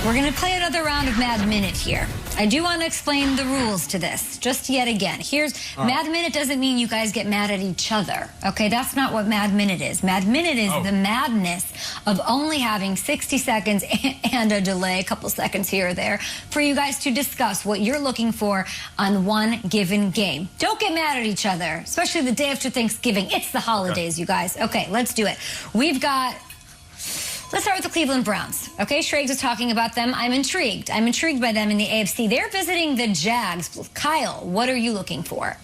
We're going to play another round of Mad Minute here. I do want to explain the rules to this, just yet again. Mad Minute doesn't mean you guys get mad at each other, okay? That's not what Mad Minute is. Mad Minute is the madness of only having 60 seconds and a delay, a couple seconds here or there, for you guys to discuss what you're looking for on one given game. Don't get mad at each other, especially the day after Thanksgiving. It's the holidays, you guys. Okay, let's do it. Let's start with the Cleveland Browns. Okay, Schrags was talking about them. I'm intrigued. I'm intrigued by them in the AFC. They're visiting the Jags. Kyle, what are you looking for?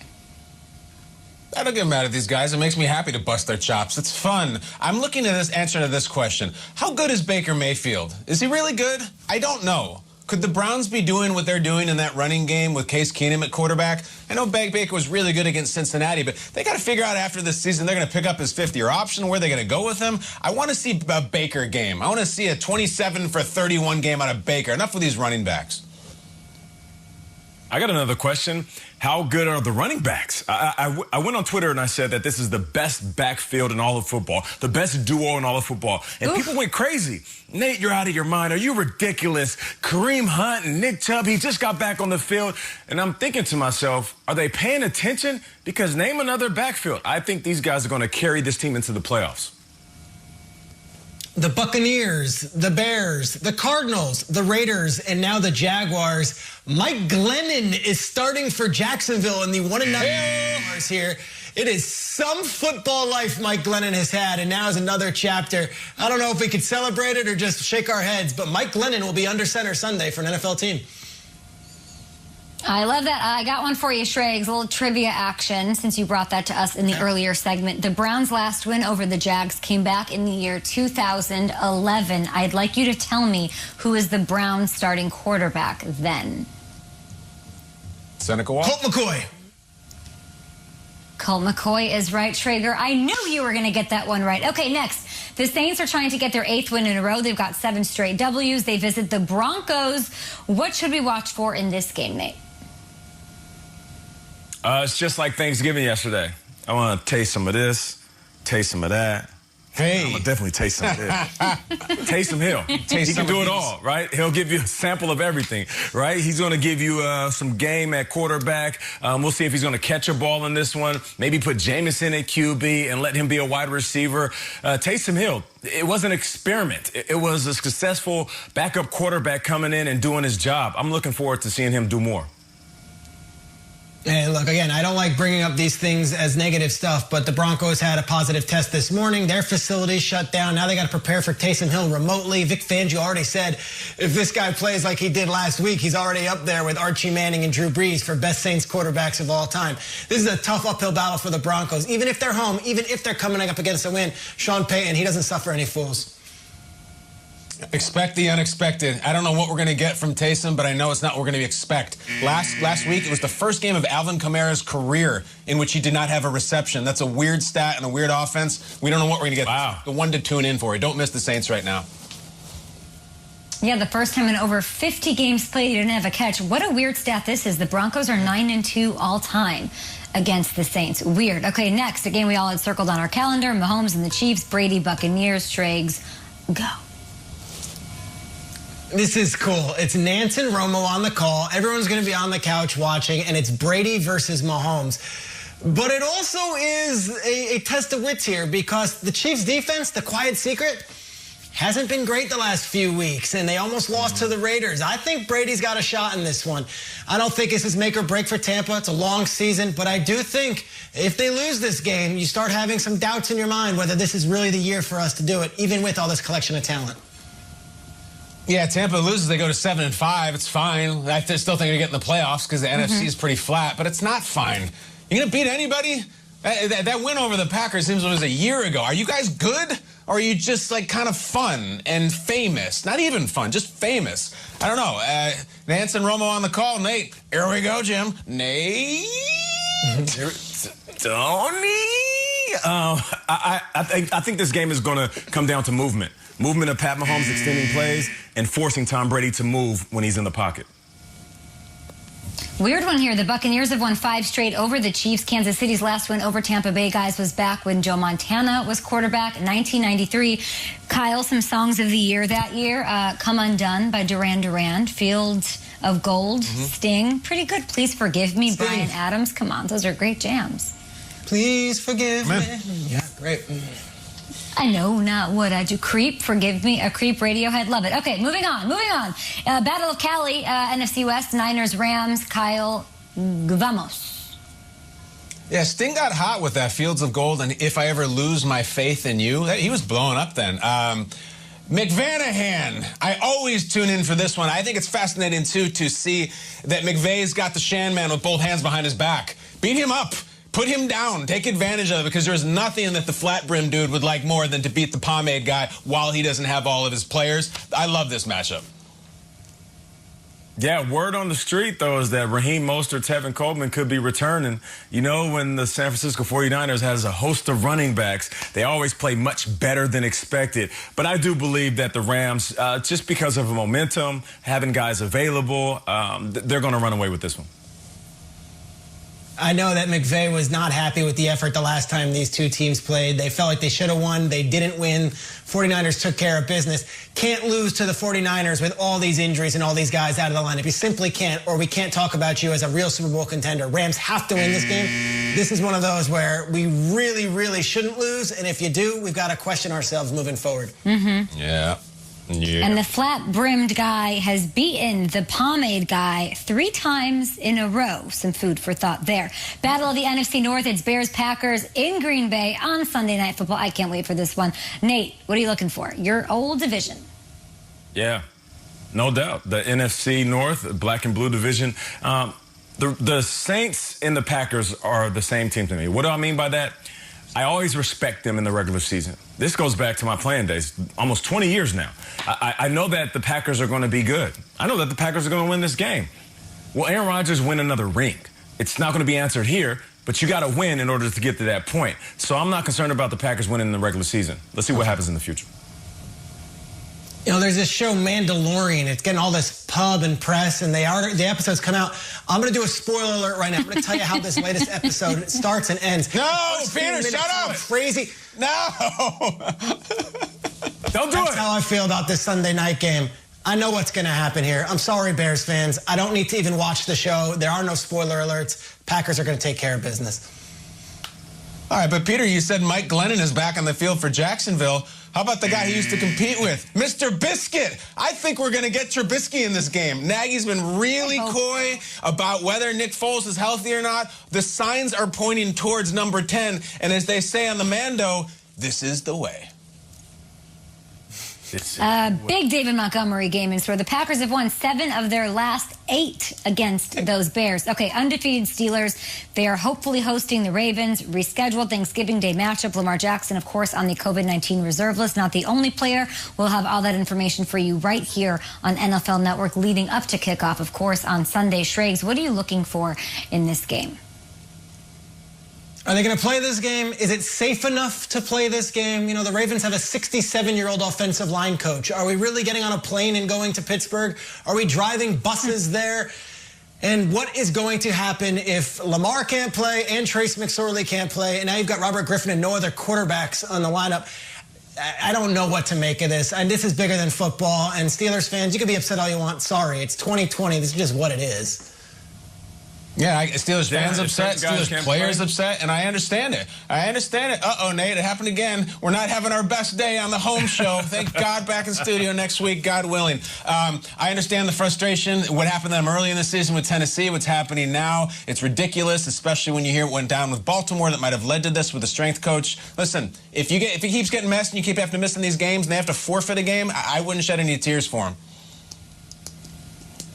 I don't get mad at these guys. It makes me happy to bust their chops. It's fun. I'm looking at this answer to this question. How good is Baker Mayfield? Is he really good? I don't know. Could the Browns be doing what they're doing in that running game with Case Keenum at quarterback? I know Baker was really good against Cincinnati, but they got to figure out after this season they're going to pick up his fifth-year option. Where they're going to go with him? I want to see a Baker game. I want to see a 27-for-31 game out of Baker. Enough with these running backs. I got another question. How good are the running backs? I went on Twitter and I said that this is the best backfield in all of football, the best duo in all of football. And people went crazy. Nate, you're out of your mind. Are you ridiculous? Kareem Hunt and Nick Chubb, he just got back on the field. And I'm thinking to myself, are they paying attention? Because name another backfield. I think these guys are going to carry this team into the playoffs. The Buccaneers, the Bears, the Cardinals, the Raiders, and now the Jaguars. Mike Glennon is starting for Jacksonville in the 1-0 Jaguars here. It is some football life Mike Glennon has had, and now is another chapter. I don't know if we could celebrate it or just shake our heads, but Mike Glennon will be under center Sunday for an NFL team. I love that. I got one for you, Schrags. A little trivia action, since you brought that to us in the earlier segment. The Browns' last win over the Jags came back in the year 2011. I'd like you to tell me who is the Browns' starting quarterback then. Seneca Colt McCoy. Colt McCoy is right, Traeger. I knew you were going to get that one right. Okay, next. The Saints are trying to get their 8th win in a row. They've got 7 straight W's. They visit the Broncos. What should we watch for in this game, Nate? It's just like Thanksgiving yesterday. I want to taste some of this, taste some of that. Hey. I'm going to definitely taste some of this. Taysom Hill. He can do it all, right? He'll give you a sample of everything, right? He's going to give you some game at quarterback. We'll see if he's going to catch a ball in this one. Maybe put Jameson at QB and let him be a wide receiver. Taysom Hill, it was an experiment. It was a successful backup quarterback coming in and doing his job. I'm looking forward to seeing him do more. And look, again, I don't like bringing up these things as negative stuff, but the Broncos had a positive test this morning. Their facility shut down. Now they got to prepare for Taysom Hill remotely. Vic Fangio already said if this guy plays like he did last week, he's already up there with Archie Manning and Drew Brees for best Saints quarterbacks of all time. This is a tough uphill battle for the Broncos. Even if they're home, even if they're coming up against a win, Sean Payton, he doesn't suffer any fools. Expect the unexpected. I don't know what we're going to get from Taysom, but I know it's not what we're going to expect. Last week, it was the first game of Alvin Kamara's career in which he did not have a reception. That's a weird stat and a weird offense. We don't know what we're going to get. Wow. The one to tune in for. Don't miss the Saints right now. Yeah, the first time in over 50 games played, he didn't have a catch. What a weird stat this is. The Broncos are 9-2 all time against the Saints. Weird. Okay, next, a game we all had circled on our calendar. Mahomes and the Chiefs, Brady, Buccaneers, Schrags, go. This is cool. It's Nance and Romo on the call. Everyone's going to be on the couch watching, and it's Brady versus Mahomes. But it also is a test of wits here because the Chiefs' defense, the quiet secret, hasn't been great the last few weeks, and they almost lost to the Raiders. I think Brady's got a shot in this one. I don't think this is make or break for Tampa. It's a long season, but I do think if they lose this game, you start having some doubts in your mind whether this is really the year for us to do it, even with all this collection of talent. Yeah, Tampa loses, they go to 7-5. It's fine. I still think they're getting the playoffs because the NFC is pretty flat, but it's not fine. You're going to beat anybody? That win over the Packers seems like it was a year ago. Are you guys good? Or are you just like kind of fun and famous? Not even fun, just famous. I don't know. Nance and Romo on the call. Nate, here we go, Jim. Nate. Tony. I think this game is going to come down to movement. Movement of Pat Mahomes extending plays and forcing Tom Brady to move when he's in the pocket. Weird one here. The Buccaneers have won 5 straight over the Chiefs. Kansas City's last win over Tampa Bay, guys, was back when Joe Montana was quarterback in 1993. Kyle, some songs of the year that year. Come Undone by Duran Duran. Field of Gold, Sting. Pretty good. Please Forgive Me, Sting. Bryan Adams. Come on, those are great jams. Please forgive me. Yeah, great. I know not what I do. Creep, Forgive Me, a Creep, Radiohead, love it. Okay, moving on. Battle of Cali, NFC West, Niners, Rams, Kyle, vamos. Yeah, Sting got hot with that Fields of Gold and If I Ever Lose My Faith in You. He was blowing up then. McVanahan, I always tune in for this one. I think it's fascinating, too, to see that McVay's got the Shan man with both hands behind his back. Beat him up. Put him down. Take advantage of it, because there's nothing that the flat brim dude would like more than to beat the pomade guy while he doesn't have all of his players. I love this matchup. Yeah, word on the street, though, is that Raheem Mostert, Tevin Coleman could be returning. You know, when the San Francisco 49ers has a host of running backs, they always play much better than expected. But I do believe that the Rams, just because of the momentum, having guys available, they're going to run away with this one. I know that McVay was not happy with the effort the last time these two teams played. They felt like they should have won. They didn't win. 49ers took care of business. Can't lose to the 49ers with all these injuries and all these guys out of the lineup. You simply can't, or we can't talk about you as a real Super Bowl contender. Rams have to win this game. This is one of those where we really, really shouldn't lose. And if you do, we've got to question ourselves moving forward. Yeah. And the flat-brimmed guy has beaten the pomade guy 3 times in a row. Some food for thought there. Battle of the NFC North. It's Bears-Packers in Green Bay on Sunday Night Football. I can't wait for this one. Nate, what are you looking for? Your old division. Yeah, no doubt. The NFC North, black and blue division. The Saints and the Packers are the same team to me. What do I mean by that? I always respect them in the regular season. This goes back to my playing days, almost 20 years now. I know that the Packers are going to be good. I know that the Packers are going to win this game. Will Aaron Rodgers win another ring? It's not going to be answered here, but you got to win in order to get to that point. So I'm not concerned about the Packers winning in the regular season. Let's see what happens in the future. You know, there's this show Mandalorian. It's getting all this pub and press, and the episodes come out. I'm going to do a spoiler alert right now. I'm going to tell you how this latest episode starts and ends. No, Peter, shut up. Crazy. No. Don't do That's it. how I feel about this Sunday night game. I know what's going to happen here. I'm sorry, Bears fans. I don't need to even watch the show. There are no spoiler alerts. Packers are going to take care of business. All right, but Peter, you said Mike Glennon is back on the field for Jacksonville. How about the guy he used to compete with, Mr. Biscuit? I think we're going to get Trubisky in this game. Nagy's been really coy about whether Nick Foles is healthy or not. The signs are pointing towards number 10. And as they say on the Mando, this is the way. Big David Montgomery game in store. The Packers have won 7 of their last 8 against those Bears. Okay, undefeated Steelers. They are hopefully hosting the Ravens. Rescheduled Thanksgiving Day matchup. Lamar Jackson, of course, on the COVID-19 reserve list. Not the only player. We'll have all that information for you right here on NFL Network leading up to kickoff, of course, on Sunday. Schrags, what are you looking for in this game? Are they going to play this game? Is it safe enough to play this game? You know, the Ravens have a 67-year-old offensive line coach. Are we really getting on a plane and going to Pittsburgh? Are we driving buses there? And what is going to happen if Lamar can't play and Trace McSorley can't play, and now you've got Robert Griffin and no other quarterbacks on the lineup? I don't know what to make of this. And this is bigger than football. And Steelers fans, you can be upset all you want. Sorry, it's 2020. This is just what it is. Yeah, Steelers fans upset, Steelers players upset, and I understand it. Uh-oh, Nate, it happened again. We're not having our best day on the home show. Thank God, back in studio next week, God willing. I understand the frustration, what happened to them early in the season with Tennessee, what's happening now. It's ridiculous, especially when you hear what went down with Baltimore that might have led to this with the strength coach. Listen, if he keeps getting messed and you keep having to miss in these games and they have to forfeit a game, I wouldn't shed any tears for him.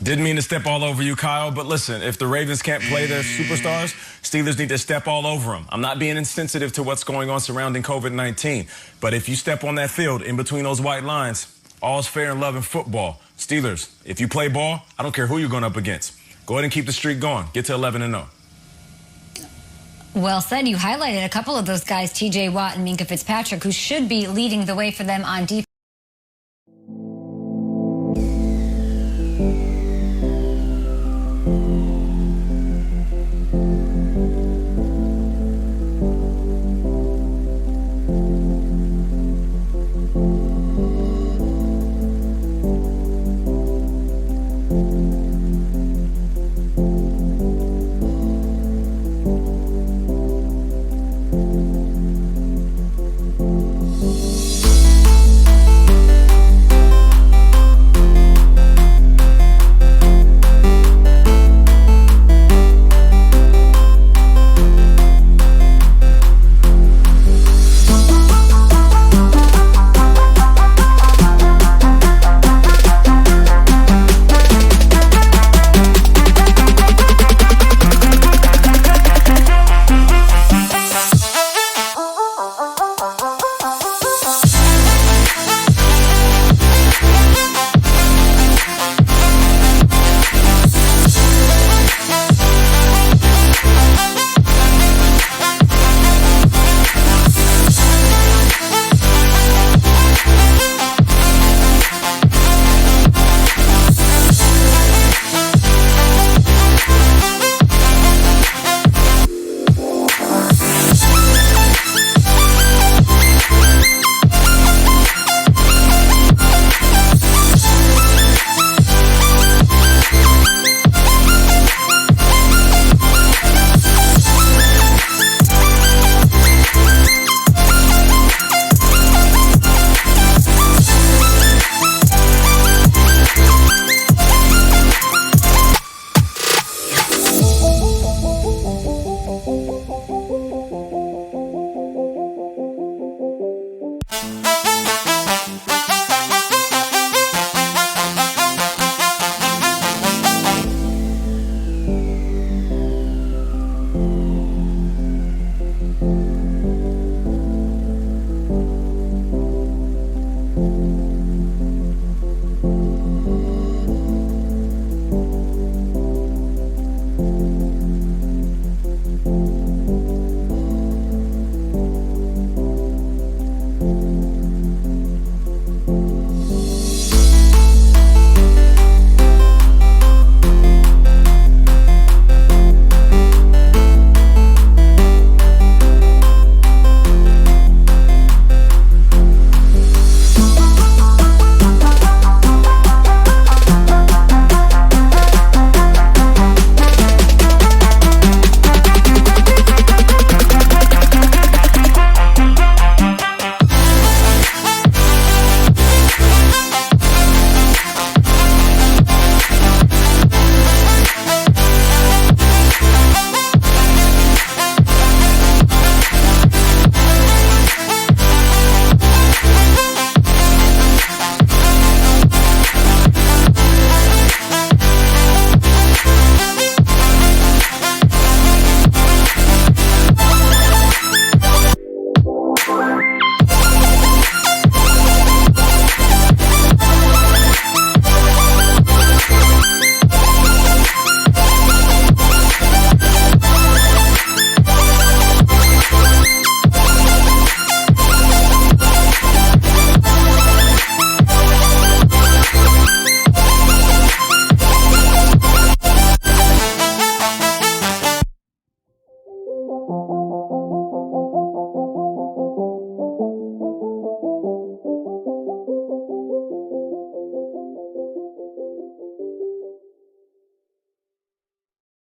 Didn't mean to step all over you, Kyle, but listen, if the Ravens can't play their superstars, Steelers need to step all over them. I'm not being insensitive to what's going on surrounding COVID-19, but if you step on that field in between those white lines, all's fair in love in football. Steelers, if you play ball, I don't care who you're going up against. Go ahead and keep the streak going. Get to 11-0. Well said. You highlighted a couple of those guys, T.J. Watt and Minkah Fitzpatrick, who should be leading the way for them on defense.